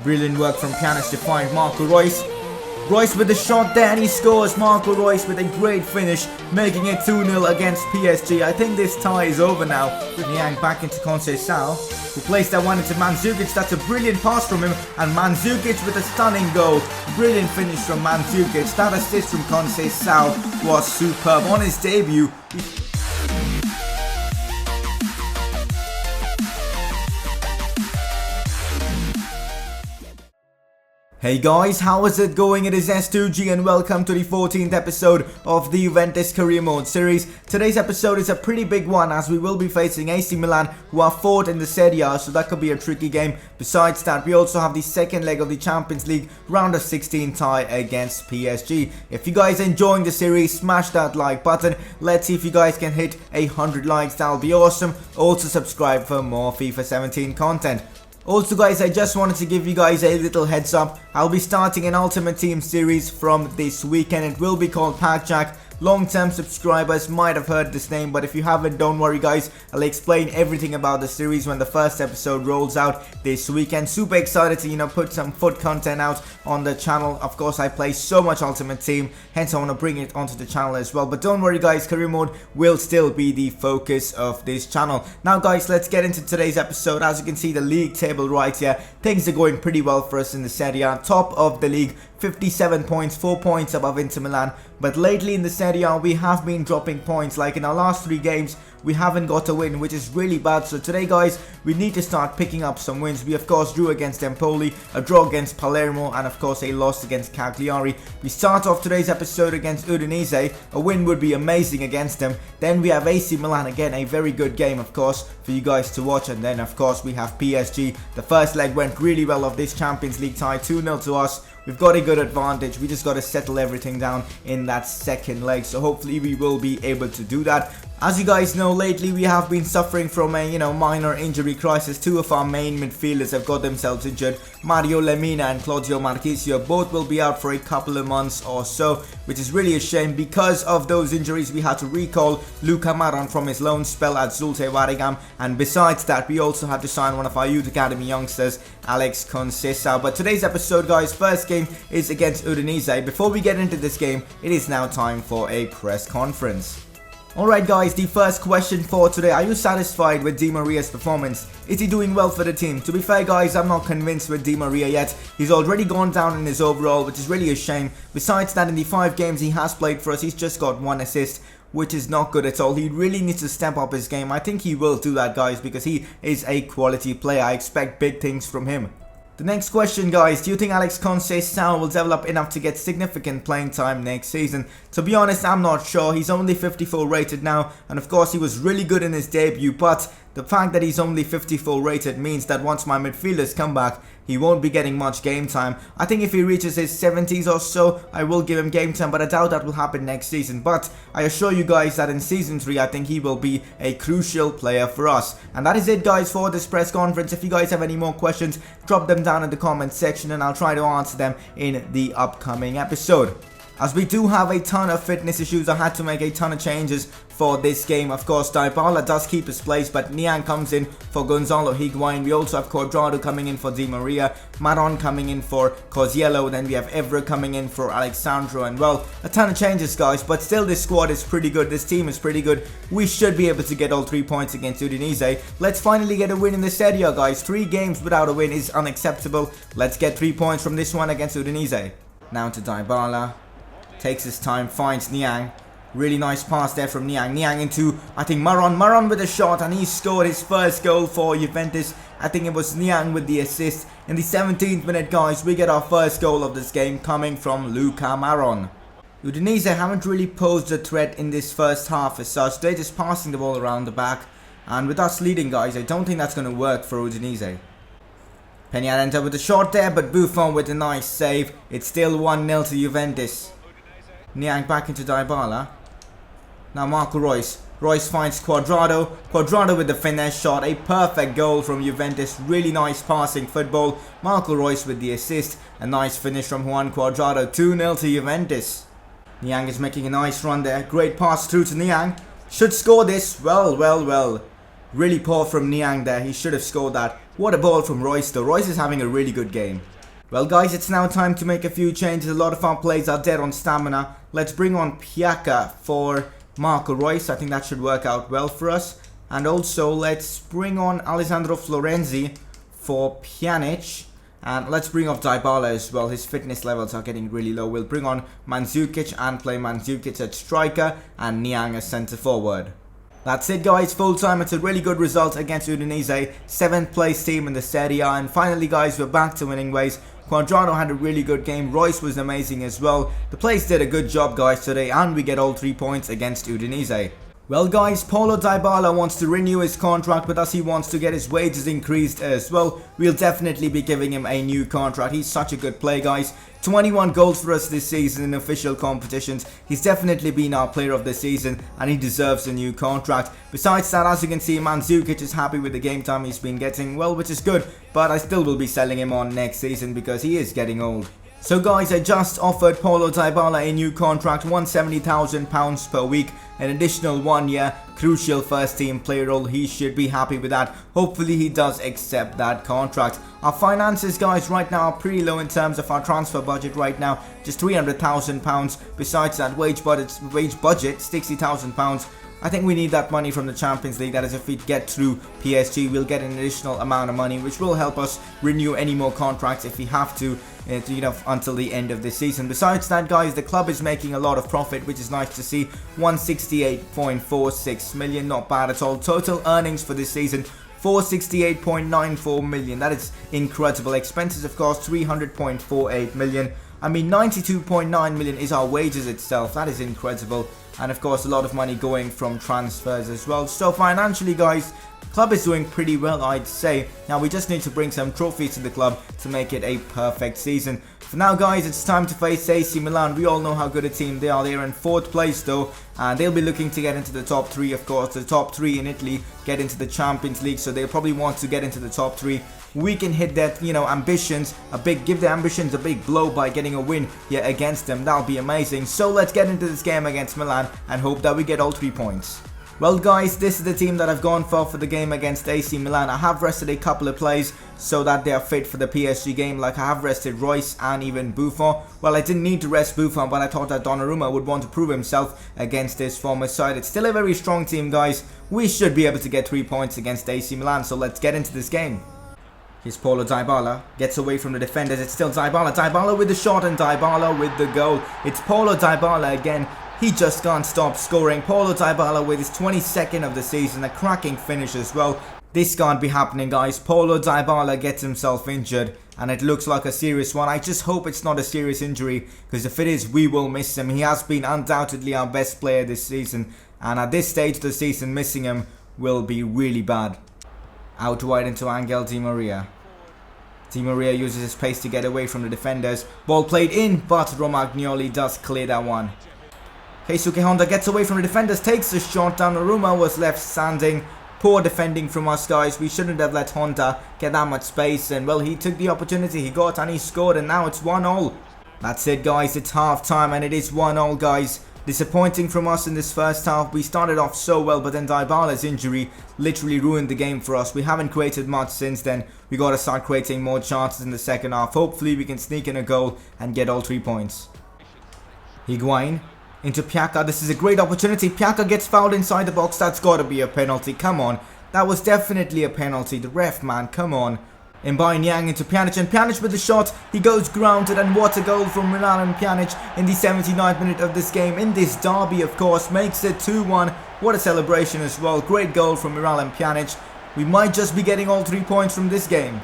Brilliant work from Pjanic to find Marco Reus. Reus with the shot there and he scores. Marco Reus with a great finish, making it 2-0 against PSG. I think this tie is over now with Niang back into Conceição, who placed that one into Mandzukic. That's a brilliant pass from him, and Mandzukic with a stunning goal. Brilliant finish from Mandzukic. That assist from Conceição was superb on his debut. Hey guys, how is it going? It is S2G and welcome to the 14th episode of the Juventus Career Mode series. Today's episode is a pretty big one as we will be facing AC Milan, who are 4th in the Serie A, so that could be a tricky game. Besides that, we also have the second leg of the Champions League round of 16 tie against PSG. If you guys are enjoying the series, smash that like button. Let's see if you guys can hit 100 likes, that'll be awesome. Also subscribe for more FIFA 17 content. Also guys, I just wanted to give you guys a little heads up. I'll be starting an Ultimate Team series from this weekend. It will be called Pack Jack. Long-term subscribers might have heard this name, but if you haven't, don't worry guys. I'll explain everything about the series when the first episode rolls out this weekend. Super excited to, put some foot content out on the channel. Of course, I play so much Ultimate Team, hence I want to bring it onto the channel as well. But don't worry guys, career mode will still be the focus of this channel. Now guys, let's get into today's episode. As you can see, the league table right here, things are going pretty well for us in the Serie A. Top of the league, 57 points, 4 points above Inter Milan. But lately in the Serie A, we have been dropping points. Like in our last 3 games, we haven't got a win, which is really bad. So today guys, we need to start picking up some wins. We of course drew against Empoli, a draw against Palermo, and of course a loss against Cagliari. We start off today's episode against Udinese. A win would be amazing against them. Then we have AC Milan, again a very good game of course for you guys to watch. And then of course we have PSG. The first leg went really well of this Champions League tie, 2-0 to us. We've got a good advantage. We just got to settle everything down in that second leg. So hopefully we will be able to do that. As you guys know, lately we have been suffering from a minor injury crisis. 2 of our main midfielders have got themselves injured. Mario Lemina and Claudio Marchisio both will be out for a couple of months or so, which is really a shame. Because of those injuries, we had to recall Luca Maron from his loan spell at Zulte Waregem, and besides that, we also had to sign one of our youth academy youngsters, Alex Conceição. But today's episode, guys, first game is against Udinese. Before we get into this game, it is now time for a press conference. Alright guys, the first question for today: are you satisfied with Di Maria's performance? Is he doing well for the team? To be fair guys, I'm not convinced with Di Maria yet. He's already gone down in his overall, which is really a shame. Besides that, in the 5 games he has played for us, he's just got 1 assist, which is not good at all. He really needs to step up his game. I think he will do that guys, because he is a quality player. I expect big things from him. The next question guys, do you think Alex Conceição will develop enough to get significant playing time next season? To be honest, I'm not sure. He's only 54 rated now, and of course he was really good in his debut, but the fact that he's only 54 rated means that once my midfielders come back, he won't be getting much game time. I think if he reaches his 70s or so, I will give him game time, but I doubt that will happen next season. But I assure you guys that in season 3, I think he will be a crucial player for us. And that is it guys for this press conference. If you guys have any more questions, drop them down in the comment section and I'll try to answer them in the upcoming episode. As we do have a ton of fitness issues, I had to make a ton of changes for this game. Of course, Dybala does keep his place, but Niang comes in for Gonzalo Higuain. We also have Cuadrado coming in for Di Maria, Maron coming in for Cosiello, then we have Evra coming in for Alexandro, and well, a ton of changes guys, but still this squad is pretty good, this team is pretty good. We should be able to get all 3 points against Udinese. Let's finally get a win in the Serie A guys. 3 games without a win is unacceptable. Let's get 3 points from this one against Udinese. Now to Dybala. Takes his time, finds Niang. Really nice pass there from Niang. Niang into, I think, Maron. Maron with a shot, and he scored his first goal for Juventus. I think it was Niang with the assist. In the 17th minute, guys, we get our first goal of this game coming from Luca Maron. Udinese haven't really posed a threat in this first half as such. They're just passing the ball around the back. And with us leading, guys, I don't think that's going to work for Udinese. Peñaranda with a shot there, but Buffon with a nice save. It's still 1-0 to Juventus. Niang back into Dybala. Now Marco Reus. Reus finds Cuadrado. Cuadrado with the finesse shot. A perfect goal from Juventus. Really nice passing football. Marco Reus with the assist. A nice finish from Juan Cuadrado. 2-0 to Juventus. Niang is making a nice run there. Great pass through to Niang. Should score this. Well. Really poor from Niang there. He should have scored that. What a ball from Royce though. Royce is having a really good game. Well guys, it's now time to make a few changes. A lot of our players are dead on stamina. Let's bring on Piaka for Marco Royce. I think that should work out well for us. And also let's bring on Alessandro Florenzi for Pjanic. And let's bring off Dybala as well. His fitness levels are getting really low. We'll bring on Mandzukic and play Mandzukic at striker and Niang as centre forward. That's it guys, full time. It's a really good result against Udinese, 7th place team in the Serie A. And finally guys, we're back to winning ways. Cuadrado had a really good game, Royce was amazing as well. The players did a good job guys today, and we get all 3 points against Udinese. Well guys, Paulo Dybala wants to renew his contract with us. He wants to get his wages increased as well. We'll definitely be giving him a new contract. He's such a good player guys. 21 goals for us this season in official competitions. He's definitely been our player of the season and he deserves a new contract. Besides that, as you can see, Mandzukic is happy with the game time he's been getting, well, which is good. But I still will be selling him on next season because he is getting old. So guys, I just offered Paulo Dybala a new contract, £170,000 per week, an additional 1 year, crucial first team player role. He should be happy with that. Hopefully he does accept that contract. Our finances guys right now are pretty low in terms of our transfer budget right now, just £300,000. Besides that, wage budget £60,000. I think we need that money from the Champions League. That is, if we get through PSG, we'll get an additional amount of money, which will help us renew any more contracts if we have to, until the end of this season. Besides that, guys, the club is making a lot of profit, which is nice to see. 168.46 million, not bad at all. Total earnings for this season, 468.94 million. That is incredible. Expenses, of course, 300.48 million. I mean, 92.9 million is our wages itself. That is incredible. And of course, a lot of money going from transfers as well. So financially, guys, the club is doing pretty well, I'd say. Now we just need to bring some trophies to the club to make it a perfect season. For now, guys, it's time to face AC Milan. We all know how good a team they are. They're in 4th place though, and they'll be looking to get into the top 3, of course. The top 3 in Italy get into the Champions League, so they'll probably want to get into the top 3. We can hit that, ambitions give the ambitions a big blow by getting a win here against them. That'll be amazing. So let's get into this game against Milan and hope that we get all 3 points. Well guys, this is the team that I've gone for the game against AC Milan. I have rested a couple of players so that they are fit for the PSG game. Like I have rested Royce and even Buffon. Well, I didn't need to rest Buffon, but I thought that Donnarumma would want to prove himself against his former side. It's still a very strong team, guys. We should be able to get 3 points against AC Milan, so let's get into this game. Here's Paulo Dybala, gets away from the defenders. It's still Dybala. Dybala with the shot and Dybala with the goal. It's Paulo Dybala again. He just can't stop scoring. Paulo Dybala with his 22nd of the season, a cracking finish as well. This can't be happening, guys. Paulo Dybala gets himself injured and it looks like a serious one. I just hope it's not a serious injury, because if it is, we will miss him. He has been undoubtedly our best player this season, and at this stage of the season, missing him will be really bad. Out wide into Angel Di Maria. Di Maria uses his pace to get away from the defenders. Ball played in, but Romagnoli does clear that one. Keisuke Honda gets away from the defenders, takes the shot. Donnarumma was left standing. Poor defending from us, guys. We shouldn't have let Honda get that much space. And well, he took the opportunity he got and he scored, and now it's 1-0. That's it, guys. It's half time and it is 1-0, guys. Disappointing from us in this first half. We started off so well, but then Dybala's injury literally ruined the game for us. We haven't created much since then. We got to start creating more chances in the second half. Hopefully we can sneak in a goal and get all 3 points. Higuain into Piaka. This is a great opportunity. Piaka gets fouled inside the box. That's got to be a penalty. Come on. That was definitely a penalty. The ref, man. Come on. Mbaye Niang into Pjanic, and Pjanic with the shot. He goes grounded, and what a goal from Milan and Pjanic in the 79th minute of this game. In this derby, of course, makes it 2-1. What a celebration as well. Great goal from Milan and Pjanic. We might just be getting all 3 points from this game.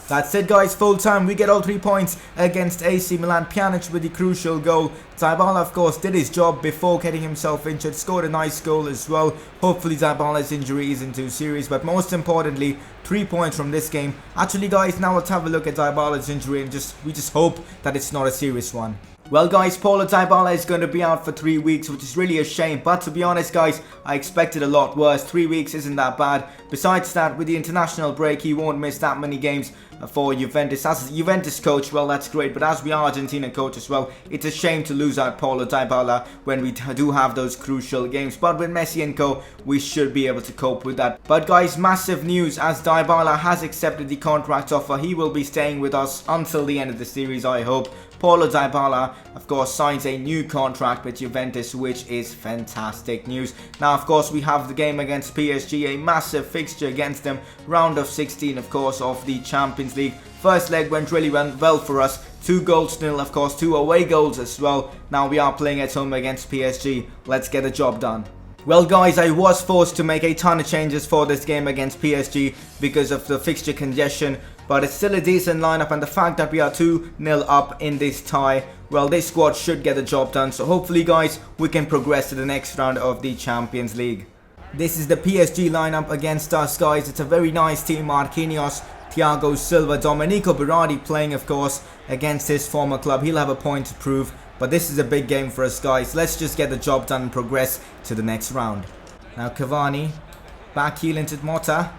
That's it, guys. Full time. We get all 3 points against AC Milan. Pjanic with the crucial goal. Dybala, of course, did his job before getting himself injured. Scored a nice goal as well. Hopefully Dybala's injury isn't too serious. But most importantly, 3 points from this game. Actually, guys, now let's have a look at Dybala's injury and we just hope that it's not a serious one. Well, guys, Paulo Dybala is going to be out for 3 weeks, which is really a shame. But to be honest, guys, I expected a lot worse. 3 weeks isn't that bad. Besides that, with the international break, he won't miss that many games. for Juventus. As a Juventus coach, well, that's great, but as we are Argentina coach as well, it's a shame to lose out Paulo Dybala when we do have those crucial games. But with Messi and co, we should be able to cope with that. But guys, massive news as Dybala has accepted the contract offer. He will be staying with us until the end of the series, I hope. Paulo Dybala, of course, signs a new contract with Juventus, which is fantastic news. Now, of course, we have the game against PSG, a massive fixture against them. Round of 16, of course, of the Champions League. First leg went really well for us. 2 goals to nil, of course, 2 away goals as well. Now we are playing at home against PSG. Let's get the job done. Well guys, I was forced to make a ton of changes for this game against PSG because of the fixture congestion, but it's still a decent lineup, and the fact that we are 2-0 up in this tie, well, this squad should get the job done. So hopefully guys, we can progress to the next round of the Champions League. This is the PSG lineup against us guys. It's a very nice team. Marquinhos, Thiago Silva, Domenico Berardi playing, of course, against his former club. He'll have a point to prove. But this is a big game for us guys. Let's just get the job done and progress to the next round. Now Cavani, back heel into Motta.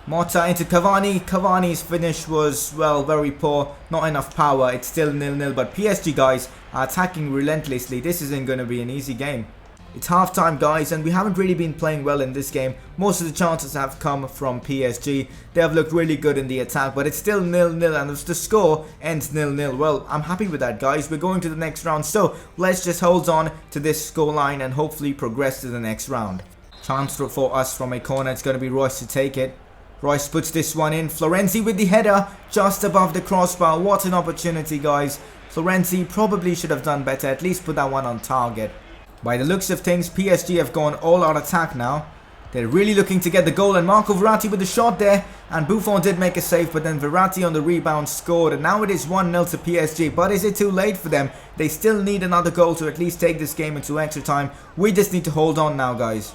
Motta into Cavani. Cavani's finish was, well, very poor. Not enough power. It's still 0-0. But PSG guys are attacking relentlessly. This isn't going to be an easy game. It's half-time guys, and we haven't really been playing well in this game. Most of the chances have come from PSG. They have looked really good in the attack, but it's still 0-0, and if the score ends 0-0, well, I'm happy with that guys. We're going to the next round, so let's just hold on to this scoreline and hopefully progress to the next round. Chance for us from a corner. It's going to be Royce to take it. Royce puts this one in. Florenzi with the header just above the crossbar. What an opportunity guys. Florenzi probably should have done better, at least put that one on target. By the looks of things, PSG have gone all out attack now. They're really looking to get the goal, and Marco Verratti with the shot there. And Buffon did make a save, but then Verratti on the rebound scored. And now it is 1-0 to PSG. But is it too late for them? They still need another goal to at least take this game into extra time. We just need to hold on now, guys.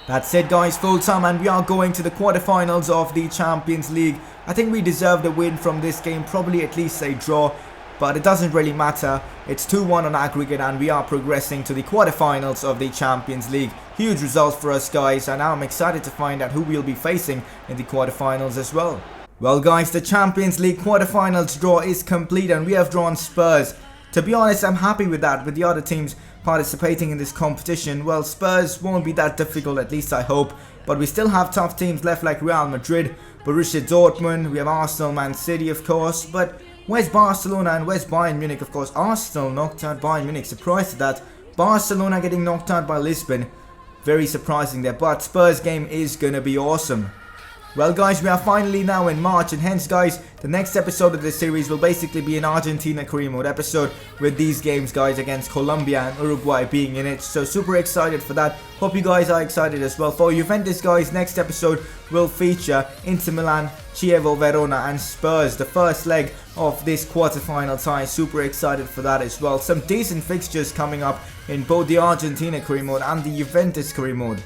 That's it, guys. Full time, and we are going to the quarterfinals of the Champions League. I think we deserve the win from this game. Probably at least a draw. But it doesn't really matter. It's 2-1 on aggregate, and we are progressing to the quarterfinals of the Champions League. Huge result for us guys, and now I'm excited to find out who we'll be facing in the quarterfinals as well. Well guys, the Champions League quarterfinals draw is complete, and we have drawn Spurs. To be honest, I'm happy with that. With the other teams participating in this competition, well, Spurs won't be that difficult, at least I hope. But we still have tough teams left like Real Madrid, Borussia Dortmund, we have Arsenal, Man City of course, but where's Barcelona and where's Bayern Munich? Of course, Arsenal knocked out Bayern Munich. Surprised at that. Barcelona getting knocked out by Lisbon. Very surprising there. But Spurs game is going to be awesome. Well guys, we are finally now in March, and hence guys, the next episode of this series will basically be an Argentina career mode episode with these games guys against Colombia and Uruguay being in it. So super excited for that. Hope you guys are excited as well. For Juventus guys, next episode will feature Inter Milan, Chievo Verona and Spurs, the first leg of this quarterfinal tie. Super excited for that as well. Some decent fixtures coming up in both the Argentina career mode and the Juventus career mode.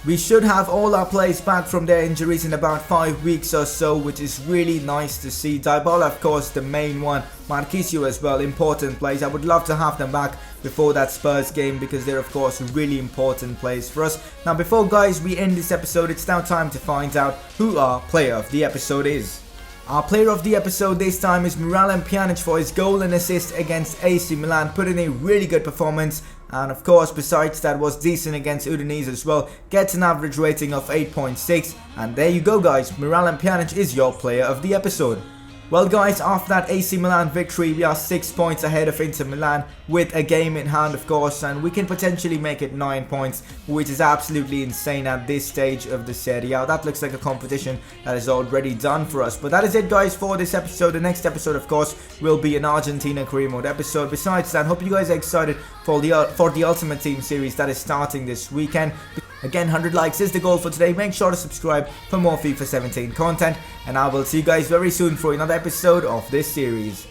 We should have all our players back from their injuries in about 5 weeks or so, which is really nice to see. Dybala, of course, the main one. Marquinhos as well, important players. I would love to have them back before that Spurs game because they're, of course, really important players for us. Now, before, guys, we end this episode, it's now time to find out who our player of the episode is. Our player of the episode this time is Miralem Pjanic for his goal and assist against AC Milan. Put in a really good performance. And of course, besides that, was decent against Udinese as well. Gets an average rating of 8.6. And there you go guys, Miralem Pjanic is your player of the episode. Well guys, after that AC Milan victory, we are 6 points ahead of Inter Milan with a game in hand of course, and we can potentially make it 9 points, which is absolutely insane at this stage of the Serie A. That looks like a competition that is already done for us. But that is it guys for this episode. The next episode of course will be an Argentina career mode episode. Besides that, hope you guys are excited for the Ultimate Team series that is starting this weekend. Again, 100 likes is the goal for today. Make sure to subscribe for more FIFA 17 content. And I will see you guys very soon for another episode of this series.